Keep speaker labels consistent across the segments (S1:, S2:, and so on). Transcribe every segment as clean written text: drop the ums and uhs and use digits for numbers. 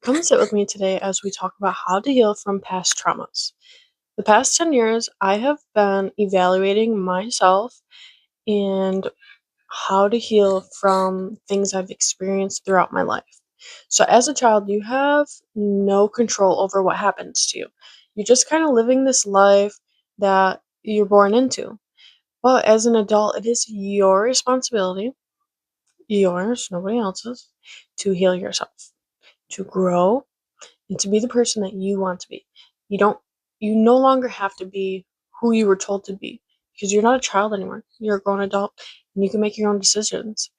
S1: Come sit with me today as we talk about how to heal from past traumas. The past 10 years, I have been evaluating myself and how to heal from things I've experienced throughout my life. So, as a child, you have no control over what happens to you. You're just kind of living this life that you're born into. But as an adult, it is your responsibility, yours, nobody else's, to heal yourself, to grow, and to be the person that you want to be. You don't you no longer have to be who you were told to be because you're not a child anymore. You're a grown adult and you can make your own decisions.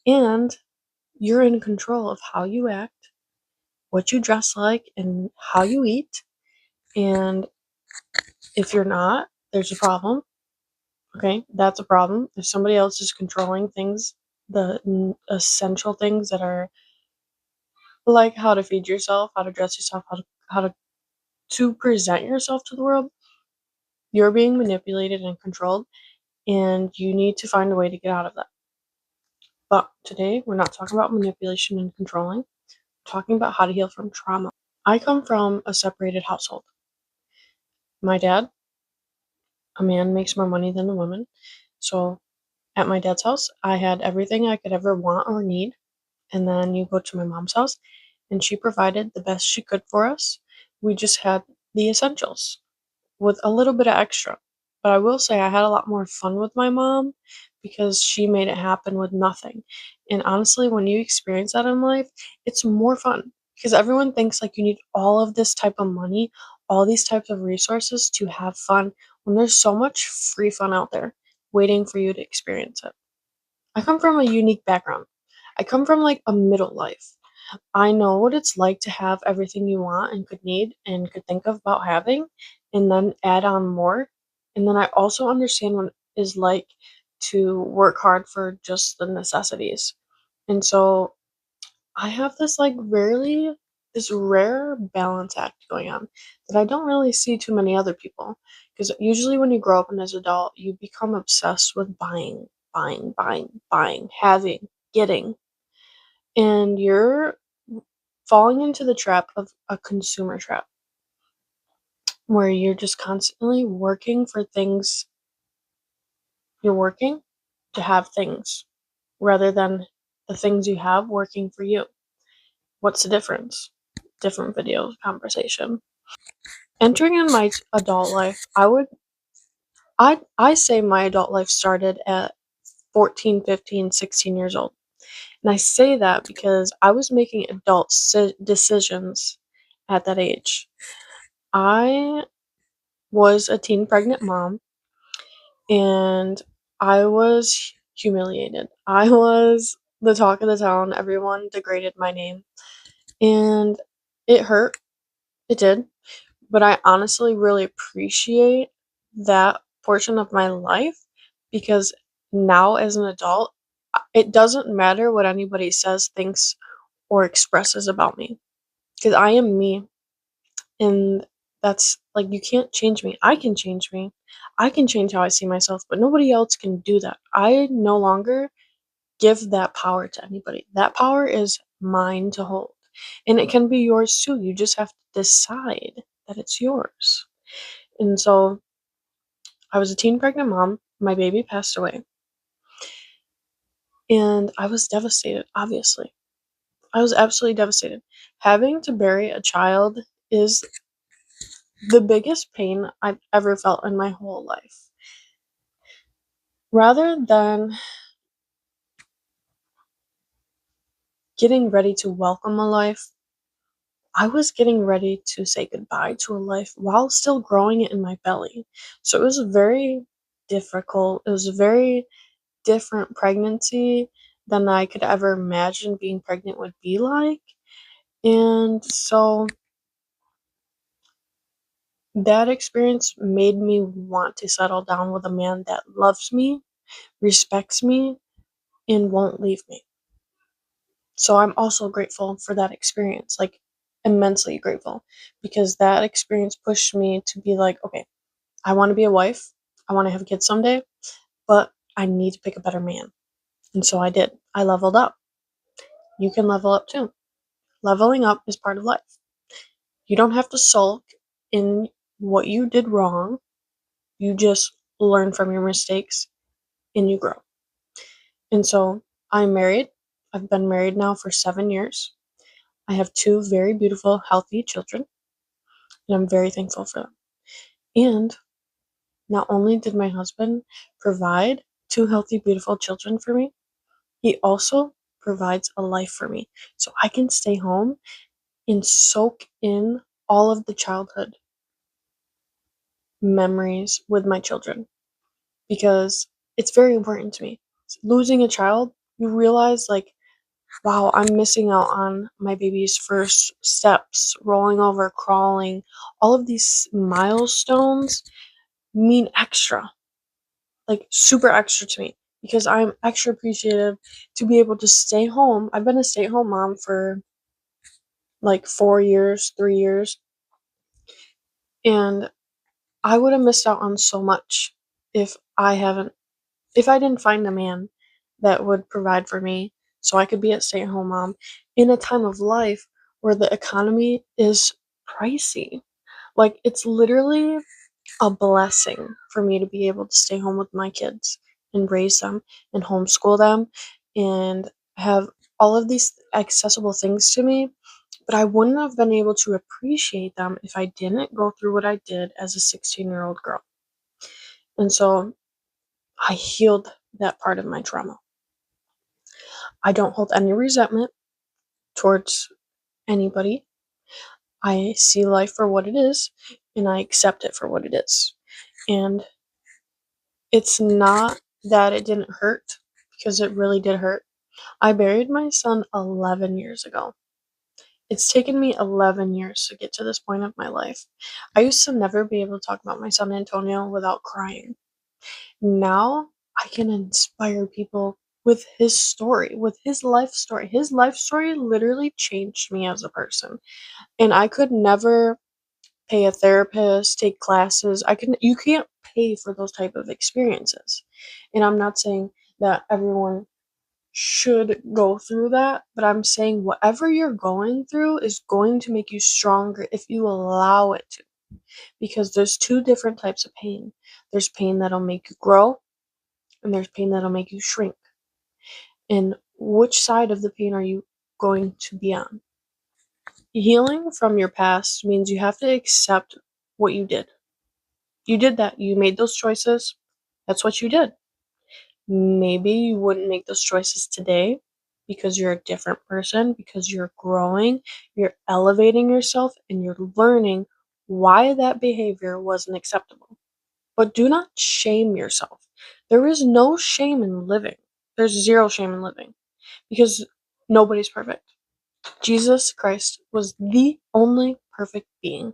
S1: And you're in control of how you act, what you dress like, and how you eat. And if you're not, there's a problem. Okay? That's a problem. If somebody else is controlling things, the essential things that are like how to feed yourself, how to dress yourself, how to present yourself to the world, you're being manipulated and controlled, and you need to find a way to get out of that. But today, we're not talking about manipulation and controlling. We're talking about how to heal from trauma. I come from a separated household. My dad, a man, makes more money than a woman. So at my dad's house, I had everything I could ever want or need. And then you go to my mom's house, and she provided the best she could for us. We just had the essentials with a little bit of extra. But I will say I had a lot more fun with my mom because she made it happen with nothing. And honestly, when you experience that in life, it's more fun because everyone thinks like you need all of this type of money, all these types of resources to have fun when there's so much free fun out there waiting for you to experience it. I come from a unique background. I come from like a middle life. I know what it's like to have everything you want and could need and could think of about having, and then add on more. And then I also understand what it is like to work hard for just the necessities. And so I have this rare balance act going on that I don't really see too many other people. Because usually when you grow up and as an adult, you become obsessed with buying, buying, buying, buying, having, getting. And you're falling into the trap of a consumer trap where you're just constantly working for things. You're working to have things rather than the things you have working for you. What's the difference? Different video conversation. Entering in my adult life, I say my adult life started at 14, 15, 16 years old. And I say that because I was making adult decisions at that age. I was a teen pregnant mom, and I was humiliated. I was the talk of the town. Everyone degraded my name, and it hurt. It did. But I honestly really appreciate that portion of my life because now, as an adult, it doesn't matter what anybody says, thinks, or expresses about me because I am me. And that's like, you can't change me. I can change me. I can change how I see myself, but nobody else can do that. I no longer give that power to anybody. That power is mine to hold. And it can be yours too. You just have to decide that it's yours. And so I was a teen pregnant mom. My baby passed away. And I was devastated, obviously. I was absolutely devastated. Having to bury a child is the biggest pain I've ever felt in my whole life. Rather than getting ready to welcome a life, I was getting ready to say goodbye to a life while still growing it in my belly. So it was very difficult. It was a very different pregnancy than I could ever imagine being pregnant would be like. And so that experience made me want to settle down with a man that loves me, respects me, and won't leave me. So I'm also grateful for that experience, like immensely grateful, because that experience pushed me to be like, okay, I want to be a wife. I want to have kids someday, but I need to pick a better man. And so I did. I leveled up. You can level up too. Leveling up is part of life. You don't have to sulk in what you did wrong. You just learn from your mistakes and you grow. And so I'm married. I've been married now for 7 years. I have two very beautiful, healthy children, and I'm very thankful for them. And not only did my husband provide two healthy, beautiful children for me, he also provides a life for me. So I can stay home and soak in all of the childhood memories with my children because it's very important to me. Losing a child, you realize, like, wow, I'm missing out on my baby's first steps, rolling over, crawling. All of these milestones mean extra, like super extra to me because I'm extra appreciative to be able to stay home. I've been a stay at home mom for like 4 years, 3 years, and I would have missed out on so much if I didn't find a man that would provide for me so I could be a stay at home mom in a time of life where the economy is pricey. Like, it's literally a blessing for me to be able to stay home with my kids and raise them and homeschool them and have all of these accessible things to me. But I wouldn't have been able to appreciate them if I didn't go through what I did as a 16-year-old girl. And so I healed that part of my trauma. I don't hold any resentment towards anybody. I see life for what it is and I accept it for what it is. And it's not that it didn't hurt, because it really did hurt. I buried my son 11 years ago. It's taken me 11 years to get to this point of my life. I used to never be able to talk about my son Antonio without crying. Now I can inspire people with his story, with his life story. His life story literally changed me as a person. And I could never pay a therapist, take classes. You can't pay for those type of experiences. And I'm not saying that everyone should go through that, but I'm saying whatever you're going through is going to make you stronger if you allow it to. Because there's two different types of pain. There's pain that'll make you grow, and there's pain that'll make you shrink. And which side of the pain are you going to be on? Healing from your past means you have to accept what you did. You did that. You made those choices. That's what you did. Maybe you wouldn't make those choices today because you're a different person, because you're growing, you're elevating yourself, and you're learning why that behavior wasn't acceptable. But do not shame yourself. There is no shame in living. There's zero shame in living because nobody's perfect. Jesus Christ was the only perfect being.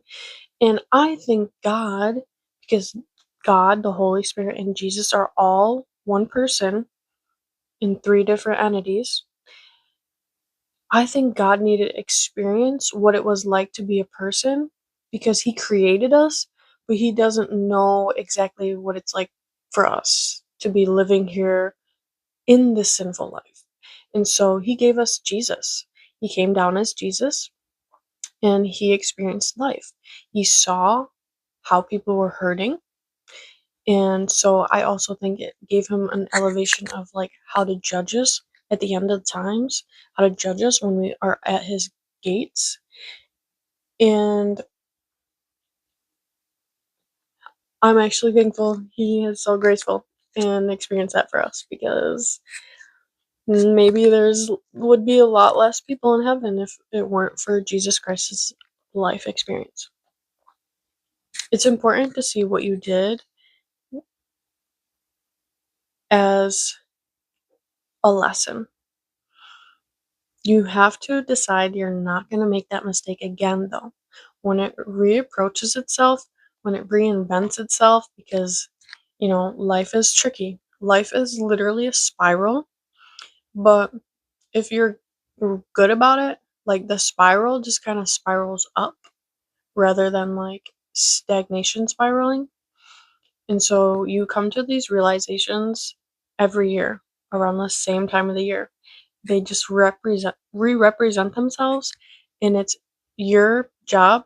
S1: And I thank God, because God, the Holy Spirit, and Jesus are all one person in three different entities. I think God needed to experience what it was like to be a person because He created us, but He doesn't know exactly what it's like for us to be living here in this sinful life. And so He gave us Jesus. He came down as Jesus and He experienced life. He saw how people were hurting. And so I also think it gave him an elevation of like how to judge us at the end of the times, how to judge us when we are at his gates. And I'm actually thankful he is so graceful and experienced that for us, because maybe there's would be a lot less people in heaven if it weren't for Jesus Christ's life experience. It's important to see what you did as a lesson. You have to decide you're not going to make that mistake again, though. When it reapproaches itself, when it reinvents itself, because, life is tricky. Life is literally a spiral, but if you're good about it, like, the spiral just kind of spirals up rather than like stagnation spiraling. And so you come to these realizations every year around the same time of the year. They just re-represent themselves, and it's your job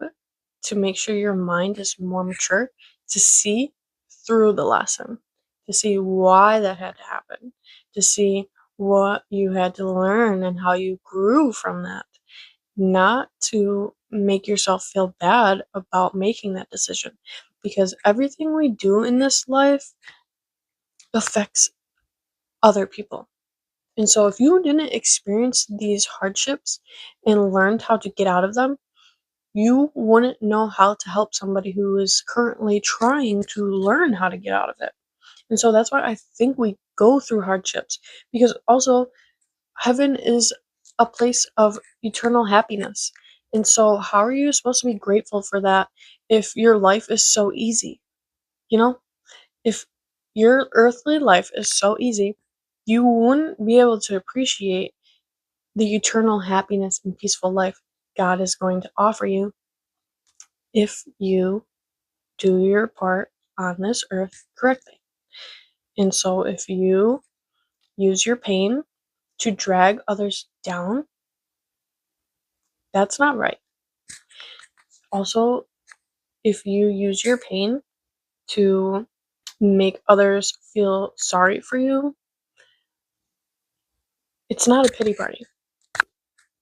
S1: to make sure your mind is more mature to see through the lesson, to see why that had to happen, to see what you had to learn and how you grew from that, not to make yourself feel bad about making that decision, because everything we do in this life affects other people. And so if you didn't experience these hardships and learned how to get out of them, you wouldn't know how to help somebody who is currently trying to learn how to get out of it. And so that's why I think we go through hardships, because also heaven is a place of eternal happiness. And so how are you supposed to be grateful for that if your life is so easy? You know, if your earthly life is so easy, you wouldn't be able to appreciate the eternal happiness and peaceful life God is going to offer you if you do your part on this earth correctly. And so if you use your pain to drag others down, that's not right. Also, if you use your pain to make others feel sorry for you, it's not a pity party.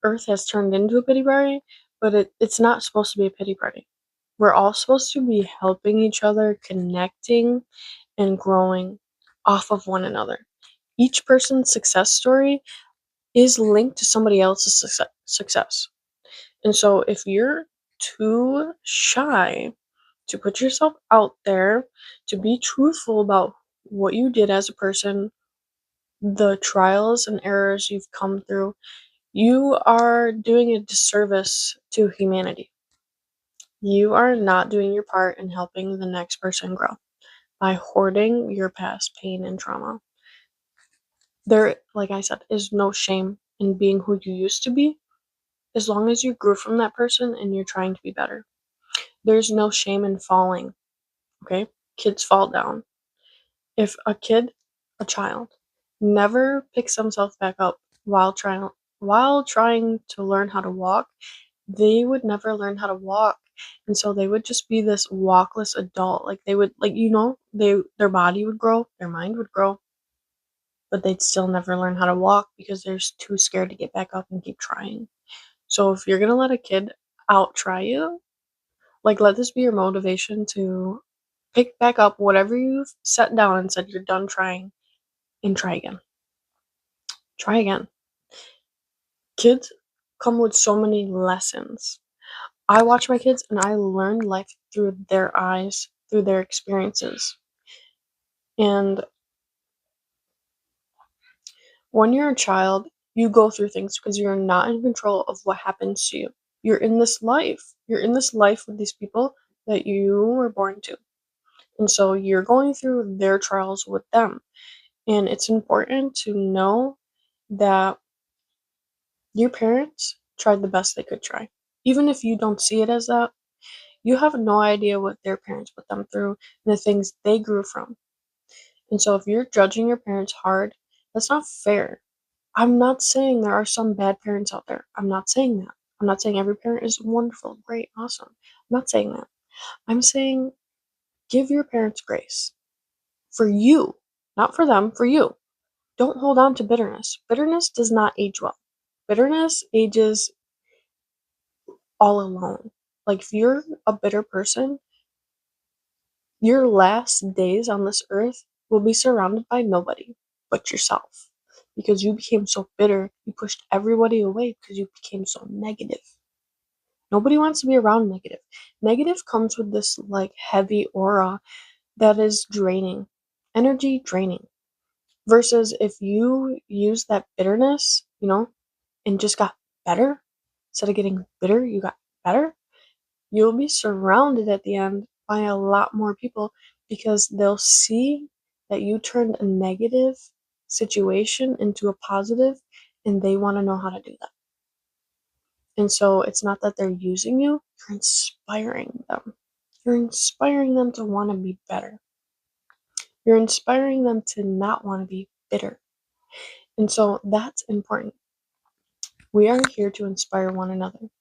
S1: Earth has turned into a pity party, but it's not supposed to be a pity party. We're all supposed to be helping each other, connecting, and growing off of one another. Each person's success story is linked to somebody else's success. And so if you're too shy to put yourself out there, to be truthful about what you did as a person, the trials and errors you've come through, you are doing a disservice to humanity. You are not doing your part in helping the next person grow by hoarding your past pain and trauma. There, like I said, is no shame in being who you used to be, as long as you grew from that person and you're trying to be better. There's no shame in falling, okay? Kids fall down. If a child, never picks themselves back up while trying to learn how to walk, they would never learn how to walk. And so they would just be this walkless adult. Like they would, their body would grow, their mind would grow, but they'd still never learn how to walk because they're too scared to get back up and keep trying. So if you're gonna let a kid out try you, like, let this be your motivation to pick back up whatever you've set down and said you're done trying, and try again. Try again. Kids come with so many lessons. I watch my kids and I learn life through their eyes, through their experiences. And when you're a child, you go through things because you're not in control of what happens to you. You're in this life. You're in this life with these people that you were born to. And so you're going through their trials with them. And it's important to know that your parents tried the best they could try. Even if you don't see it as that, you have no idea what their parents put them through and the things they grew from. And so if you're judging your parents hard, that's not fair. I'm not saying there are some bad parents out there. I'm not saying that. I'm not saying every parent is wonderful, great, awesome. I'm not saying that. I'm saying give your parents grace. For you, not for them, for you. Don't hold on to bitterness. Bitterness does not age well. Bitterness ages all alone. Like, if you're a bitter person, your last days on this earth will be surrounded by nobody but yourself. Because you became so bitter, you pushed everybody away because you became so negative. Nobody wants to be around negative. Negative comes with this, like, heavy aura that is draining, energy draining. Versus if you use that bitterness, and just got better, instead of getting bitter, you got better, you'll be surrounded at the end by a lot more people because they'll see that you turned a negative situation into a positive and they want to know how to do that. And so it's not that they're using you, you're inspiring them. You're inspiring them to want to be better. You're inspiring them to not want to be bitter. And so that's important. We are here to inspire one another.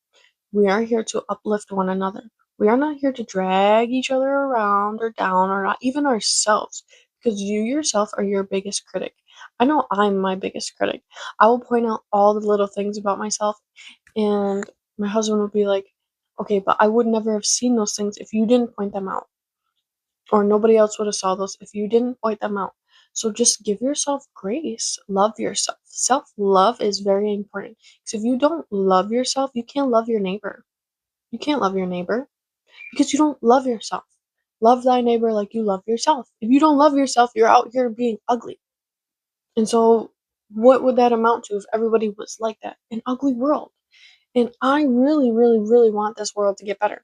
S1: We are here to uplift one another. We are not here to drag each other around or down or not even ourselves, because you yourself are your biggest critic. I know I'm my biggest critic. I will point out all the little things about myself, and my husband would be like, okay, but I would never have seen those things if you didn't point them out, or nobody else would have saw those if you didn't point them out. So just give yourself grace. Love yourself. Self-love is very important, because if you don't love yourself, you can't love your neighbor. You can't love your neighbor because you don't love yourself. Love thy neighbor like you love yourself. If you don't love yourself, you're out here being ugly. And so, what would that amount to if everybody was like that? An ugly world. And I really, really, really want this world to get better.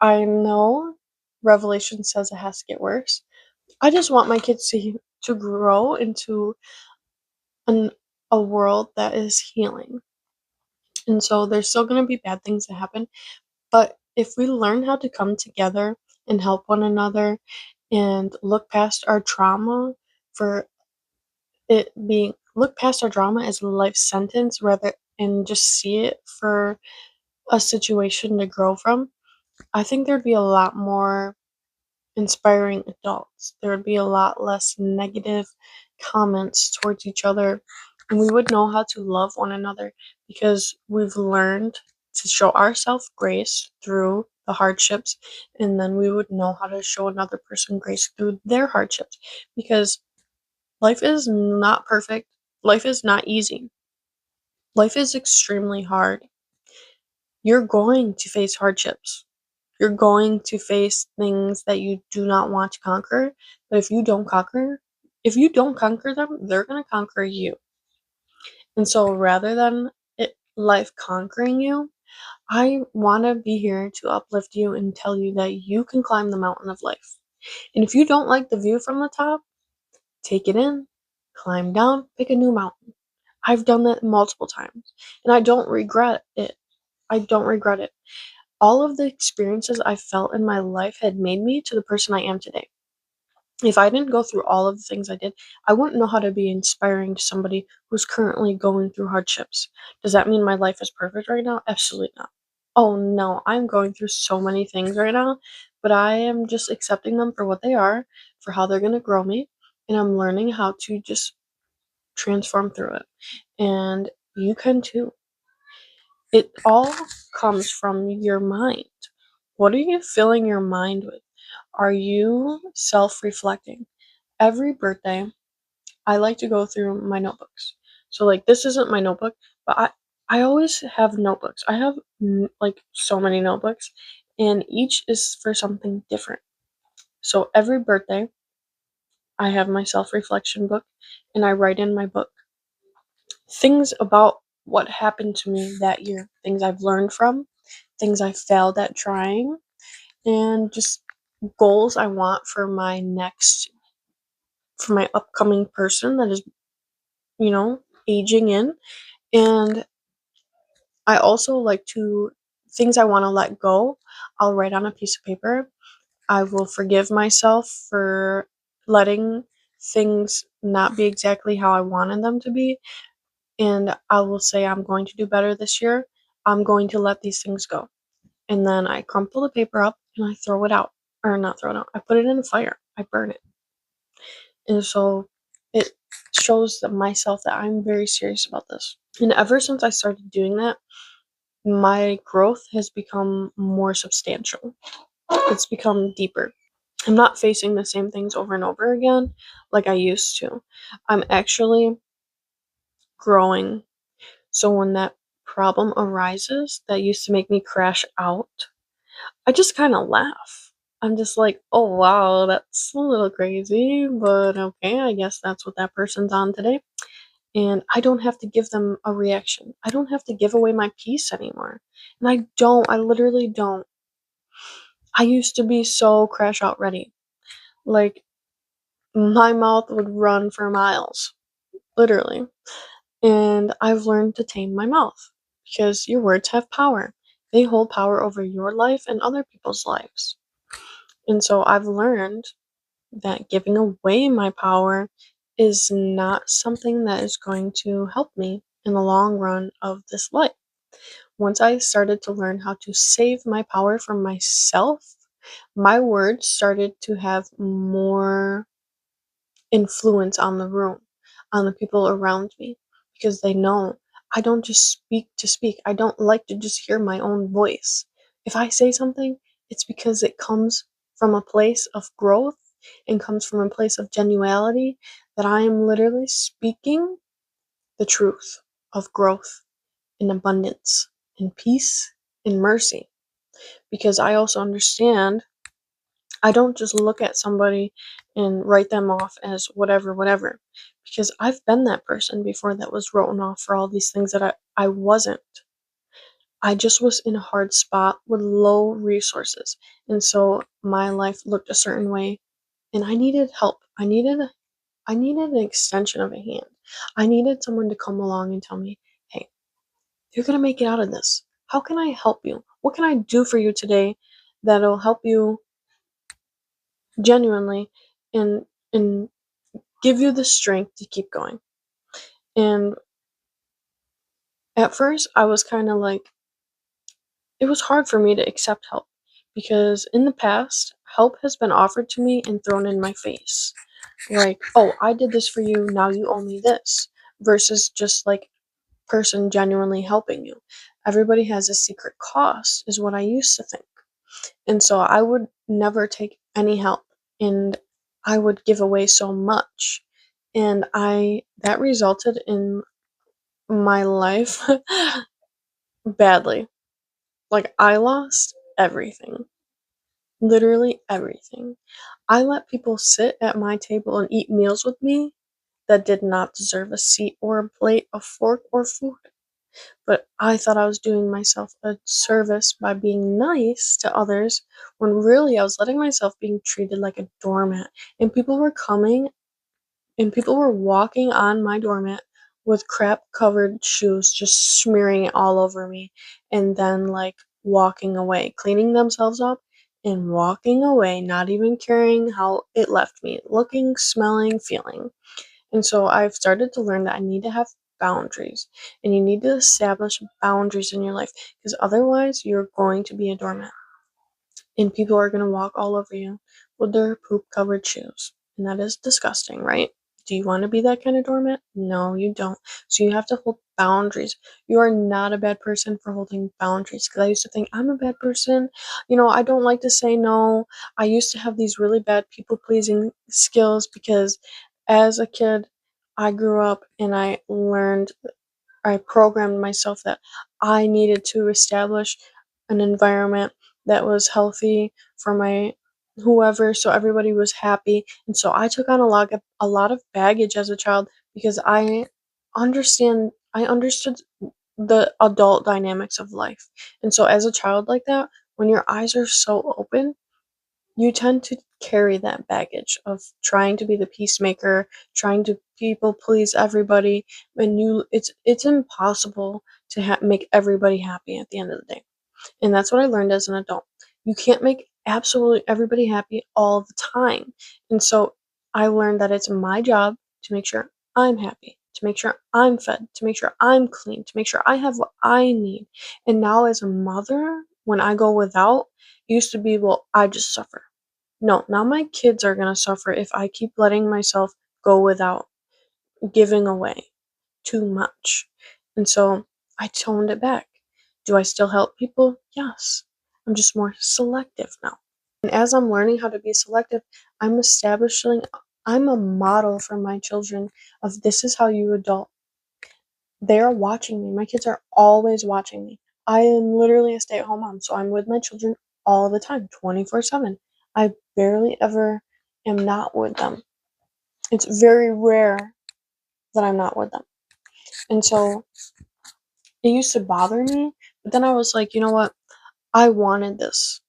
S1: I know Revelation says it has to get worse. I just want my kids to grow into an, a world that is healing. And so, there's still going to be bad things that happen. But if we learn how to come together and help one another and look past our drama as a life sentence rather and just see it for a situation to grow from, I think there'd be a lot more inspiring adults. There would be a lot less negative comments towards each other, and we would know how to love one another because we've learned to show ourselves grace through the hardships, and then we would know how to show another person grace through their hardships, because life is not perfect. Life is not easy. Life is extremely hard. You're going to face hardships. You're going to face things that you do not want to conquer, but if you don't conquer them, they're going to conquer you. And so rather than life conquering you, I want to be here to uplift you and tell you that you can climb the mountain of life. And if you don't like the view from the top, take it in, climb down, pick a new mountain. I've done that multiple times, and I don't regret it. I don't regret it. All of the experiences I felt in my life had made me to the person I am today. If I didn't go through all of the things I did, I wouldn't know how to be inspiring to somebody who's currently going through hardships. Does that mean my life is perfect right now? Absolutely not. Oh no, I'm going through so many things right now, but I am just accepting them for what they are, for how they're going to grow me, and I'm learning how to just transform through it. And you can too. It all comes from your mind. What are you filling your mind with? Are you self reflecting? Every birthday, I like to go through my notebooks. So, like, this isn't my notebook, but I always have notebooks. I have like so many notebooks, and each is for something different. So, every birthday, I have my self reflection book, and I write in my book things about what happened to me that year, things I've learned from, things I failed at trying, and just goals I want for my upcoming person that is, aging in. And I also like to, things I want to let go, I'll write on a piece of paper. I will forgive myself for letting things not be exactly how I wanted them to be. And I will say, I'm going to do better this year. I'm going to let these things go. And then I crumple the paper up and I throw it out. Or not throw it out. I put it in the fire. I burn it. And so it shows myself that I'm very serious about this. And ever since I started doing that, my growth has become more substantial. It's become deeper. I'm not facing the same things over and over again like I used to. I'm actually growing. So when that problem arises that used to make me crash out, I just kind of laugh. I'm just like, oh wow, that's a little crazy, but okay, I guess that's what that person's on today. And I don't have to give them a reaction. I don't have to give away my peace anymore. And I literally don't. I used to be so crash out ready. Like, my mouth would run for miles, literally. And I've learned to tame my mouth because your words have power. They hold power over your life and other people's lives. And so I've learned that giving away my power is not something that is going to help me. in the long run of this life. Once I started to learn how to save my power from myself, my words started to have more influence on the room, on the people around me, because they know I don't just speak to speak. I don't like to just hear my own voice. If I say something, it's because it comes from a place of growth and comes from a place of genuality, that I am literally speaking the truth of growth and abundance and peace and mercy. Because I also understand, I don't just look at somebody and write them off as whatever, whatever. Because I've been that person before that was written off for all these things that I wasn't. I just was in a hard spot with low resources. And so my life looked a certain way, and I needed help. I needed an extension of a hand. I needed someone to come along and tell me, hey, you're gonna make it out of this. How can I help you? What can I do for you today that'll help you genuinely, and give you the strength to keep going? And at first, I was kind of like, it was hard for me to accept help, because in the past, help has been offered to me and thrown in my face. Like, oh, I did this for you, now you owe me this. Versus just like person genuinely helping you. Everybody has a secret cost, is what I used to think. And so I would never take any help, and I would give away so much. And that resulted in my life badly. Like, I lost everything. Literally everything. I let people sit at my table and eat meals with me that did not deserve a seat or a plate, a fork, or food. But I thought I was doing myself a service by being nice to others, when really I was letting myself being treated like a doormat. And people were coming and people were walking on my doormat with crap covered shoes, just smearing it all over me, and then like walking away, cleaning themselves up and walking away, not even caring how it left me, looking, smelling, feeling. And so I've started to learn that I need to have boundaries, and you need to establish boundaries in your life, because otherwise you're going to be a doormat, and people are going to walk all over you with their poop covered shoes. And that is disgusting, right? Do you want to be that kind of doormat? No, you don't. So you have to hold boundaries. You are not a bad person for holding boundaries. Because I used to think, I'm a bad person. I don't like to say no. I used to have these really bad people pleasing skills, because as a kid, I grew up and I programmed myself that I needed to establish an environment that was healthy for my whoever, so everybody was happy. And so I took on a lot of baggage as a child, because I understood the adult dynamics of life. And so as a child like that, when your eyes are so open, you tend to carry that baggage of trying to be the peacemaker, trying to people please everybody, and it's impossible to make everybody happy at the end of the day. And that's what I learned as an adult. You can't make absolutely everybody happy all the time. And so I learned that it's my job to make sure I'm happy, to make sure I'm fed, to make sure I'm clean, to make sure I have what I need. And now as a mother, when I go without, it used to be, well, I just suffer. No, now my kids are going to suffer if I keep letting myself go without, giving away too much. And so I toned it back. Do I still help people? Yes. I'm just more selective now. And as I'm learning how to be selective, I'm establishing, I'm a model for my children of, this is how you adult. They are watching me. My kids are always watching me. I am literally a stay at home mom, so I'm with my children all the time, 24/7. I barely ever am not with them. It's very rare that I'm not with them. And so it used to bother me, but then I was like, you know what? I wanted this.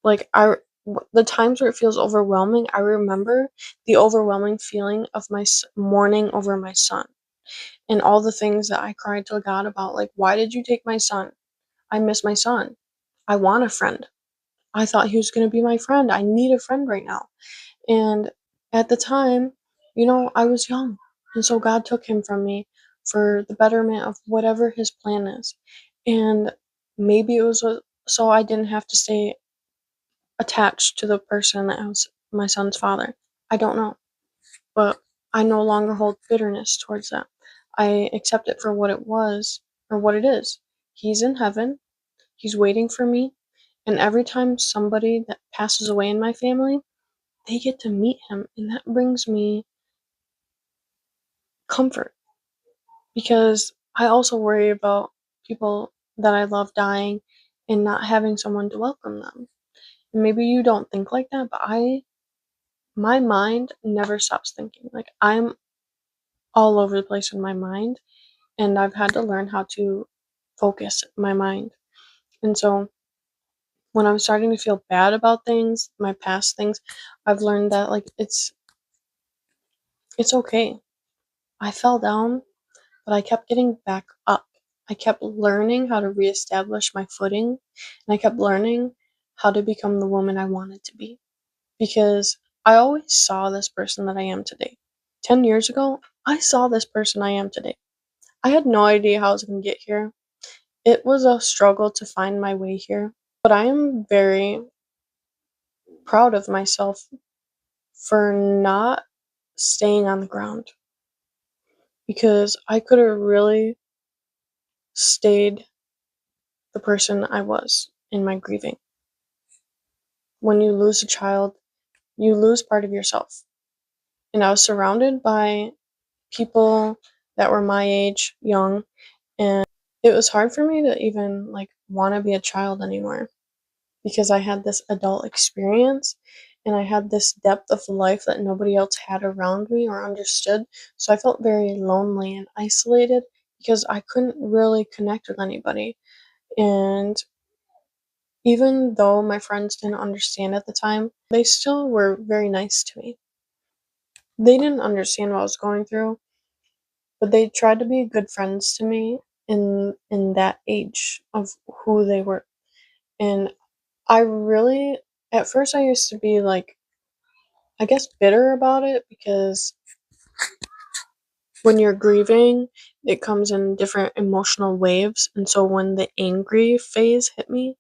S1: Like, the times where it feels overwhelming, I remember the overwhelming feeling of mourning over my son, and all the things that I cried to God about. Like, why did you take my son? I miss my son. I want a friend. I thought he was going to be my friend. I need a friend right now. And at the time, I was young. And so God took him from me for the betterment of whatever his plan is. And maybe it was so I didn't have to stay attached to the person that was my son's father. I don't know. But I no longer hold bitterness towards that. I accept it for what it was or what it is. He's in heaven, he's waiting for me, and every time somebody that passes away in my family, they get to meet him, and that brings me comfort because I also worry about people that I love dying and not having someone to welcome them. And maybe you don't think like that, but my mind never stops thinking. Like I'm all over the place in my mind, and I've had to learn how to focus my mind. And so when I'm starting to feel bad about things, my past things, I've learned that like it's okay. I fell down, but I kept getting back up. I kept learning how to reestablish my footing, and I kept learning how to become the woman I wanted to be. Because I always saw this person that I am today. 10 years ago, I saw this person I am today. I had no idea how I was going to get here. It was a struggle to find my way here, but I am very proud of myself for not staying on the ground because I could have really stayed the person I was in my grieving. When you lose a child, you lose part of yourself. And I was surrounded by people that were my age, young, and it was hard for me to even like want to be a child anymore because I had this adult experience and I had this depth of life that nobody else had around me or understood. So I felt very lonely and isolated because I couldn't really connect with anybody. And even though my friends didn't understand at the time, they still were very nice to me. They didn't understand what I was going through, but they tried to be good friends to me in that age of who they were. And I really at first I used to be like I guess bitter about it because when you're grieving, it comes in different emotional waves. And so when the angry phase hit me,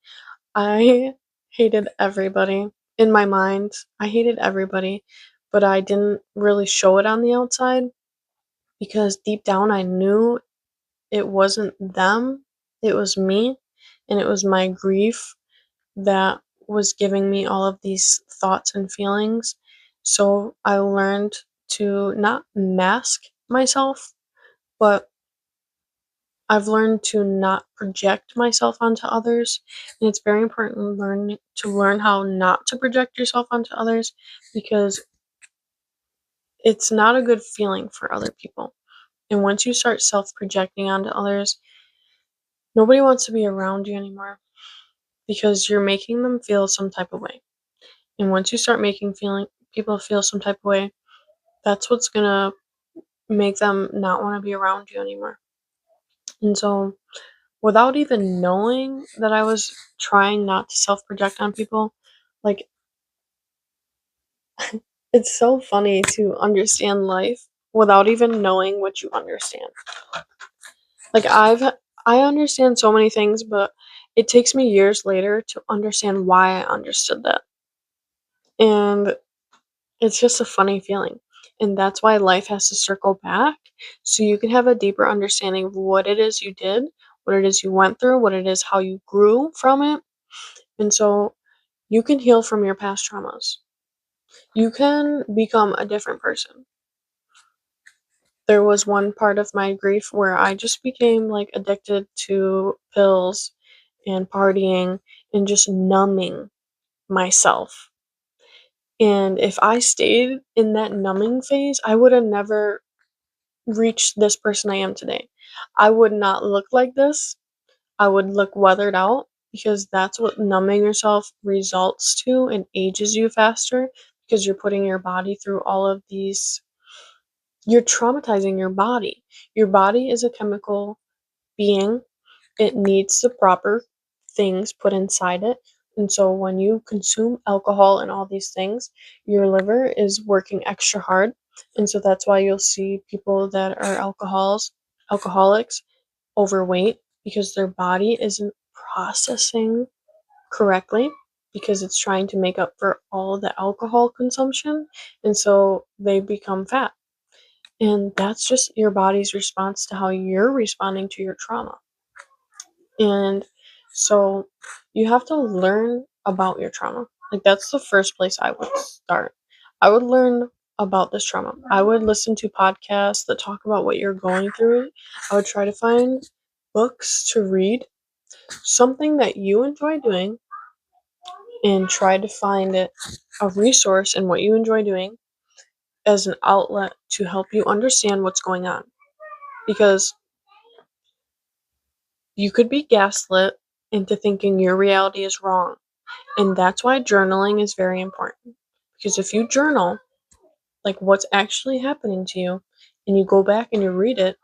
S1: I hated everybody in my mind. I hated everybody, but I didn't really show it on the outside because deep down I knew it wasn't them, it was me, and it was my grief that was giving me all of these thoughts and feelings. So I learned to not mask myself, but I've learned to not project myself onto others. And it's very important to learn how not to project yourself onto others because it's not a good feeling for other people. And once you start self projecting onto others, nobody wants to be around you anymore because you're making them feel some type of way. And once you start making feeling people feel some type of way, that's what's gonna make them not want to be around you anymore. And so, without even knowing that I was trying not to self project on people, like it's so funny to understand life without even knowing what you understand. Like I understand so many things, but it takes me years later to understand why I understood that. And it's just a funny feeling. And that's why life has to circle back so you can have a deeper understanding of what it is you did, what it is you went through, what it is how you grew from it. And so you can heal from your past traumas. You can become a different person. There was one part of my grief where I just became like addicted to pills and partying and just numbing myself. And if I stayed in that numbing phase, I would have never reached this person I am today. I would not look like this. I would look weathered out because that's what numbing yourself results to and ages you faster because you're putting your body through all of these. You're traumatizing your body. Your body is a chemical being, it needs the proper things put inside it. And so when you consume alcohol and all these things, your liver is working extra hard. And so that's why you'll see people that are alcoholics overweight because their body isn't processing correctly because it's trying to make up for all the alcohol consumption, and so they become fat. And that's just your body's response to how you're responding to your trauma. And so you have to learn about your trauma. Like, that's the first place I would start. I would learn about this trauma. I would listen to podcasts that talk about what you're going through. I would try to find books to read, something that you enjoy doing, and try to find it a resource in what you enjoy doing as an outlet to help you understand what's going on. Because you could be gaslit into thinking your reality is wrong. And that's why journaling is very important. Because if you journal, like what's actually happening to you, and you go back and you read it,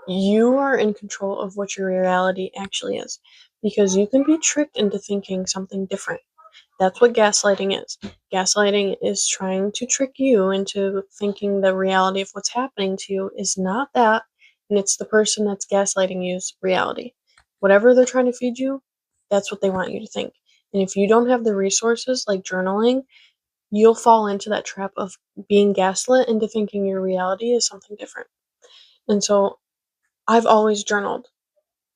S1: you are in control of what your reality actually is. Because you can be tricked into thinking something different. That's what gaslighting is. Gaslighting is trying to trick you into thinking the reality of what's happening to you is not that, and it's the person that's gaslighting you's reality. Whatever they're trying to feed you, that's what they want you to think. And if you don't have the resources like journaling, you'll fall into that trap of being gaslit into thinking your reality is something different. And so I've always journaled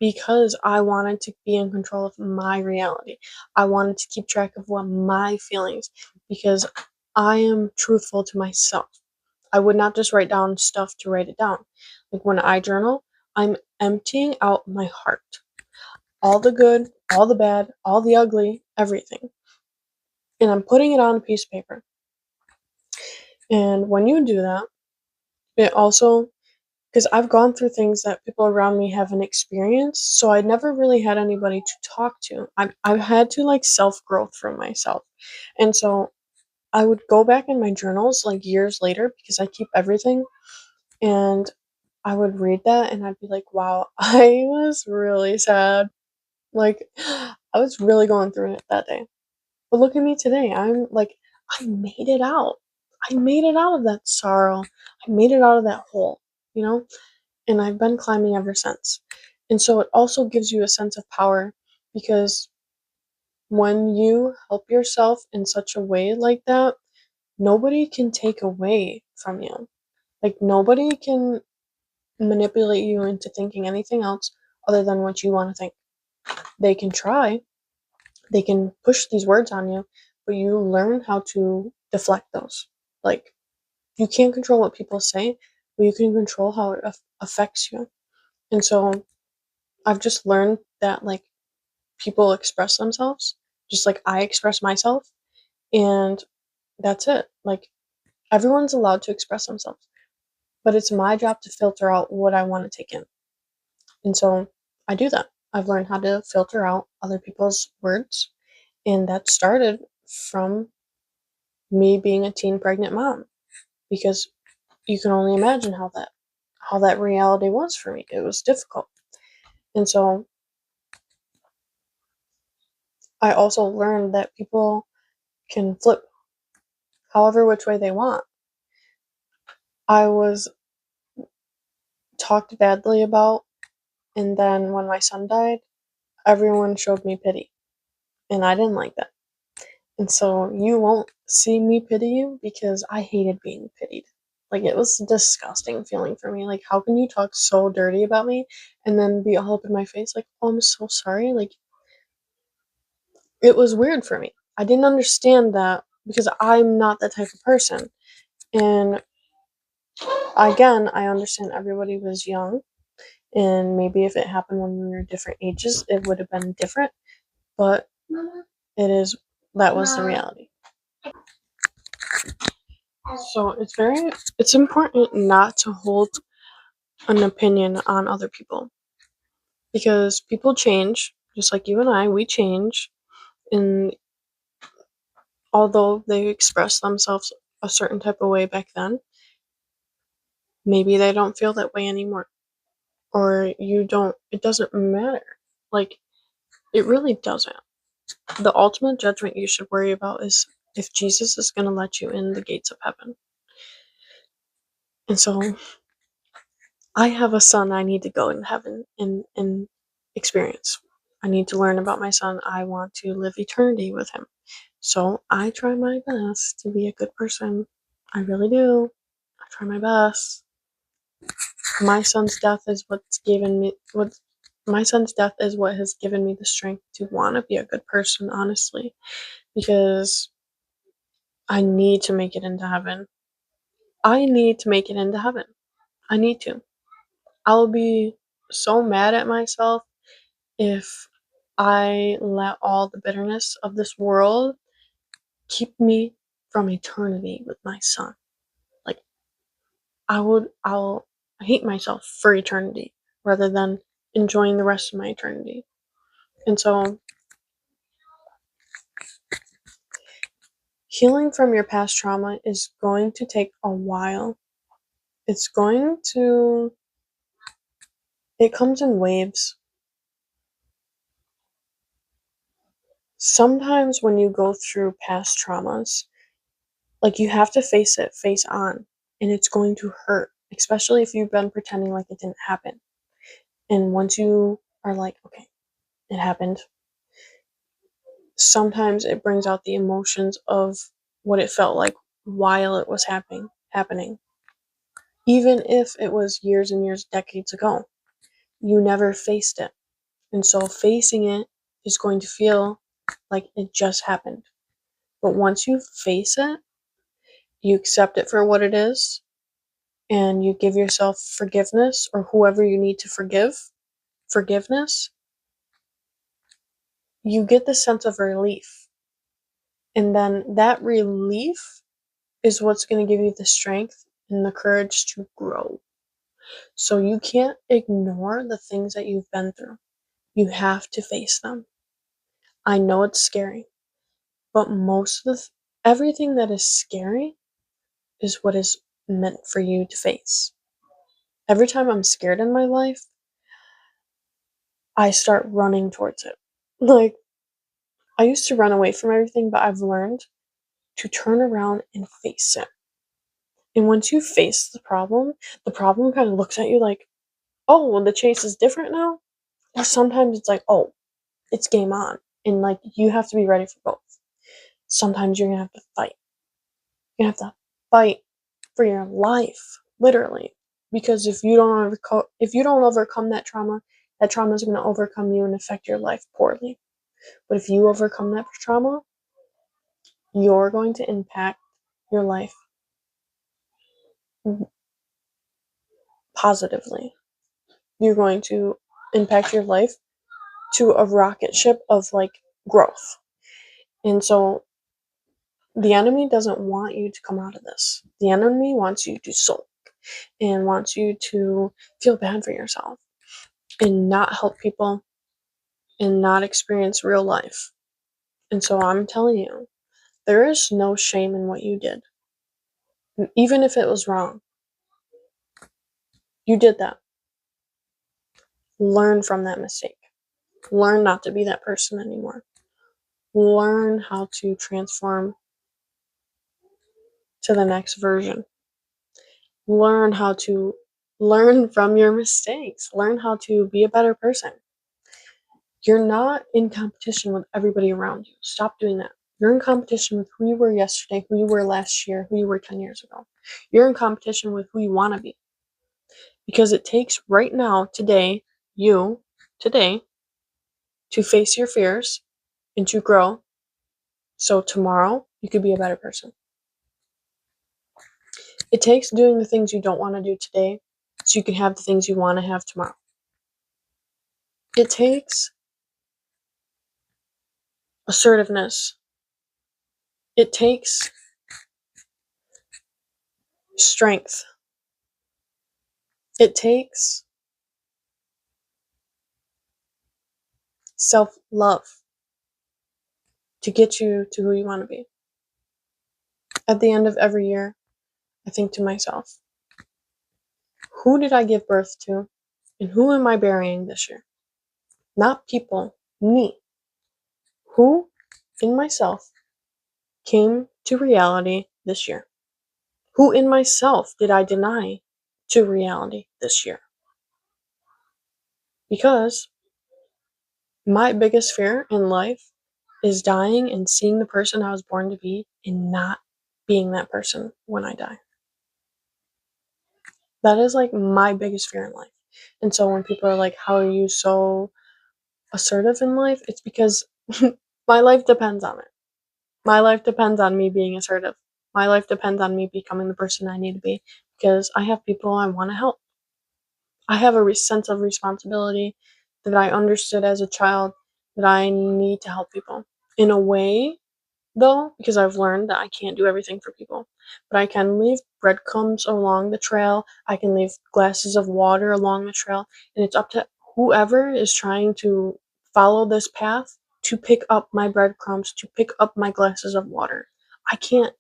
S1: because I wanted to be in control of my reality. I wanted to keep track of what my feelings, because I am truthful to myself. I would not just write down stuff to write it down. Like when I journal, I'm emptying out my heart. All the good, all the bad, all the ugly, everything. And I'm putting it on a piece of paper. And when you do that, it also, because I've gone through things that people around me haven't experienced, so I never really had anybody to talk to. I've had to like self growth from myself, and so I would go back in my journals like years later because I keep everything, and I would read that and I'd be like, wow, I was really sad. Like, I was really going through it that day. But look at me today. I'm like, I made it out. I made it out of that sorrow. I made it out of that hole, you know? And I've been climbing ever since. And so it also gives you a sense of power, because when you help yourself in such a way like that, nobody can take away from you. Like, nobody can manipulate you into thinking anything else other than what you want to think. They can try, they can push these words on you, but you learn how to deflect those. Like, you can't control what people say, but you can control how it affects you. And so I've just learned that, like, people express themselves just like I express myself, and that's it. Like, everyone's allowed to express themselves, but it's my job to filter out what I want to take in. And so I do that. I've learned how to filter out other people's words, and that started from me being a teen pregnant mom, because you can only imagine how that reality was for me. It was difficult. And so I also learned that people can flip however which way they want. I was talked badly about, and then when my son died, everyone showed me pity, and I didn't like that. And so you won't see me pity you because I hated being pitied. Like, it was a disgusting feeling for me. Like, how can you talk so dirty about me and then be all up in my face like, oh, I'm so sorry? Like, it was weird for me. I didn't understand that because I'm not that type of person. And again, I understand everybody was young, and maybe if it happened when we were different ages, it would have been different. But that was the reality. So it's important not to hold an opinion on other people, because people change, just like you and we change. And although they express themselves a certain type of way back then, maybe they don't feel that way anymore. Or it doesn't matter. Like, it really doesn't. The ultimate judgment you should worry about is if Jesus is going to let you in the gates of heaven. And so I have a son I need to go in heaven and experience. I need to learn about my son. I want to live eternity with him. So I try my best to be a good person. I really do. I try my best. My son's death is what's given me what my son's death is what has given me the strength to want to be a good person, honestly, because I need to make it into heaven. I need to make it into heaven. I need to. I'll be so mad at myself if I let all the bitterness of this world keep me from eternity with my son. Like, I'll hate myself for eternity rather than enjoying the rest of my eternity. And so, healing from your past trauma is going to take a while. It's going to, it comes in waves. Sometimes when you go through past traumas, like you have to face it face on, and it's going to hurt, especially if you've been pretending like it didn't happen. And once you are like, okay, it happened, sometimes it brings out the emotions of what it felt like while it was happening. Even if it was years and years, decades ago, you never faced it. And so facing it is going to feel like it just happened. But once you face it, you accept it for what it is, and you give yourself forgiveness, or whoever you need to forgiveness, you get the sense of relief. And then that relief is what's going to give you the strength and the courage to grow. So you can't ignore the things that you've been through. You have to face them. I know it's scary, but everything that is scary is what is meant for you to face. Every time I'm scared in my life, I start running towards it. Like, I used to run away from everything, but I've learned to turn around and face it. And once you face the problem kind of looks at you like, oh, well, the chase is different now. Or sometimes it's like, oh, it's game on. And like, you have to be ready for both. Sometimes you're going to have to fight. You have to fight for your life, literally. Because if you don't overcome that trauma is going to overcome you and affect your life poorly. But if you overcome that trauma, you're going to impact your life positively. You're going to impact your life to a rocket ship of like growth. And so the enemy doesn't want you to come out of this. The enemy wants you to sulk and wants you to feel bad for yourself and not help people and not experience real life. And so I'm telling you, there is no shame in what you did. Even if it was wrong, you did that. Learn from that mistake. Learn not to be that person anymore. Learn how to transform to the next version. Learn how to learn from your mistakes. Learn how to be a better person. You're not in competition with everybody around you. Stop doing that. You're in competition with who you were yesterday, who you were last year, who you were 10 years ago. You're in competition with who you want to be. Because it takes right now, today, today, to face your fears and to grow. So tomorrow, you could be a better person. It takes doing the things you don't want to do today so you can have the things you want to have tomorrow. It takes assertiveness. It takes strength. It takes self-love to get you to who you want to be. At the end of every year, I think to myself, who did I give birth to and who am I burying this year? Not people, me. Who in myself came to reality this year? Who in myself did I deny to reality this year. Because my biggest fear in life is dying and seeing the person I was born to be and not being that person when I die. That is like my biggest fear in life. And so when people are like, how are you so assertive in life? It's because my life depends on it. My life depends on me being assertive. My life depends on me becoming the person I need to be because I have people I want to help. I have a sense of responsibility that I understood as a child that I need to help people. In a way, though, because I've learned that I can't do everything for people, but I can leave breadcrumbs along the trail. I can leave glasses of water along the trail, and it's up to whoever is trying to follow this path to pick up my breadcrumbs, to pick up my glasses of water. I can't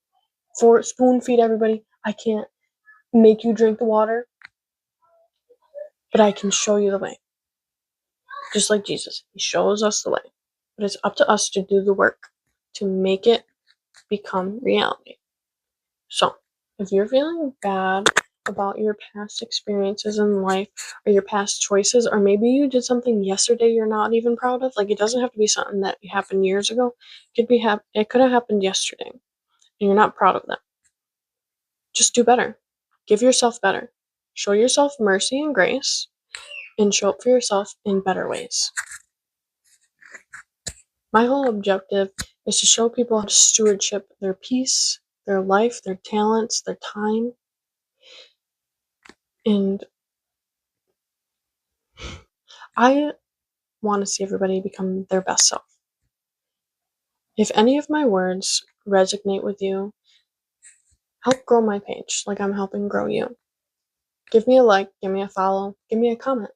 S1: spoon feed everybody. I can't make you drink the water, but I can show you the way. Just like Jesus, he shows us the way. But it's up to us to do the work to make it become reality. So, if you're feeling bad about your past experiences in life or your past choices, or maybe you did something yesterday you're not even proud of, like it doesn't have to be something that happened years ago. It could have happened yesterday, and you're not proud of that. Just do better. Give yourself better. Show yourself mercy and grace, and show up for yourself in better ways. My whole objective is to show people how to stewardship their peace, their life, their talents, their time, and I want to see everybody become their best self. If any of my words resonate with you, help grow my page like I'm helping grow you. Give me a like, give me a follow, give me a comment.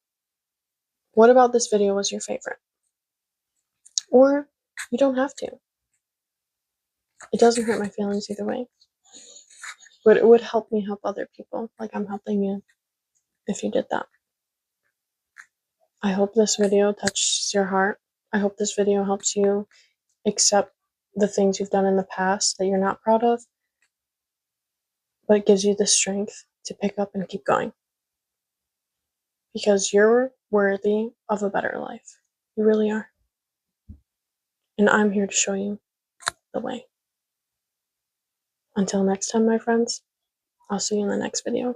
S1: What about this video was your favorite? Or you don't have to. It doesn't hurt my feelings either way. But it would help me help other people like I'm helping you if you did that. I hope this video touches your heart. I hope this video helps you accept the things you've done in the past that you're not proud of, but it gives you the strength to pick up and keep going. Because you're worthy of a better life. You really are. And I'm here to show you the way. Until next time, my friends, I'll see you in the next video.